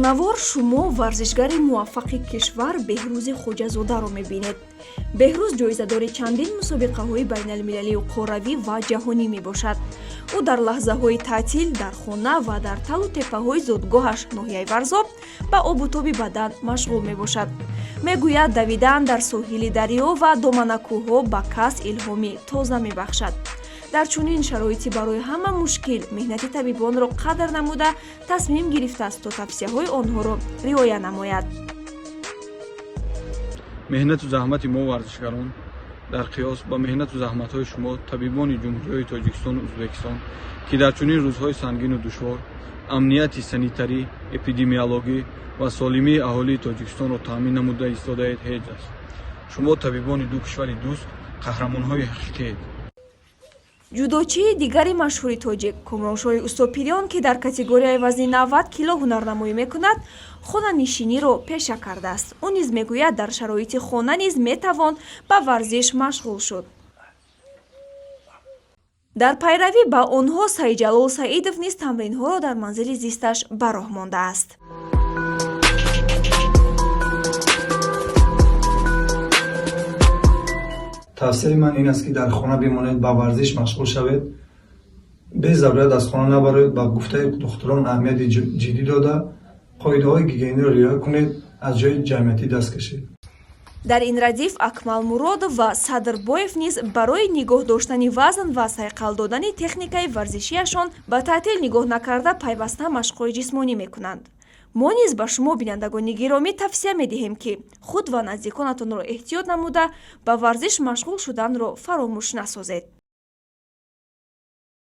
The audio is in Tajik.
Шунавор шумо варзишгари муваффақи кишвар Беҳрӯзи Хоҷазодаро мебинед. Беҳрӯз ҷоизадори чандин мусобиқаҳои байналмилалию қоравӣ ва ҷаҳонӣ мебошад. ӯ дар лаҳзаҳои таътил дар хона ва дар талу теппаҳои зодгоҳаш ноҳияи Варзоб ба обутоби бадан машғул мебошад. Мегӯяд давидан дар соҳили дарё ва доманакӯҳҳо ба кас илҳоми тоза мебахшад. дар чунин шароити барои ҳама мушкил меҳнати табибонро қадр намуда тасмим гирифтааст то тавсияҳои онҳоро риоя намояд. меҳнату заҳмати мо варзишгарон дар қиёс ба меҳнату заҳматҳои шумо табибони ҷумҳуриҳои Тоҷикистону Ӯзбекистон ки дар чунин рӯзҳои сангину душвор амнияти санитарӣ, эпидемиологӣ ва солимии аҳолии Тоҷикистонро таъмин намуда истодаед ҳеҷ аст. шумо табибони ду кишвари дӯст қаҳрамонҳои ҳақиқиед. ҷудочии дигари машҳури тоҷик Комроншоҳи Устопириён ки дар категорияи вазни 90 кило ҳунарнамоӣ мекунад, хонанишиниро пеша кардааст. ӯ низ мегӯяд дар шароити хона низ метавон ба варзиш машғул шуд. дар пайравӣ ба онҳо Саидҷалол Саидов низ тамринҳоро дар манзили зисташ ба роҳ мондааст. тавсияи ман ин аст ки дар хона бимонед, ба варзиш машғул шавед, безарурият аз хона набароед, ба гуфтаи духтурон аҳамияти ҷиддӣ дода қоидаҳои гигиениро риоя кунед, аз ҷои ҷамъиятӣ даст кашед. дар ин радиф Акмал Муродов ва Садрбоев низ барои нигоҳ доштани вазн ва сайқал додани техникаи варзишиашон ба таътил нигоҳ накарда пайваста машқҳои ҷисмонӣ мекунанд. мо низ ба шумо бинандагони гиромӣ тавсия медиҳем ки худ ва наздиконатонро эҳтиёт намуда ба варзиш машғул шуданро фаромӯш насозед.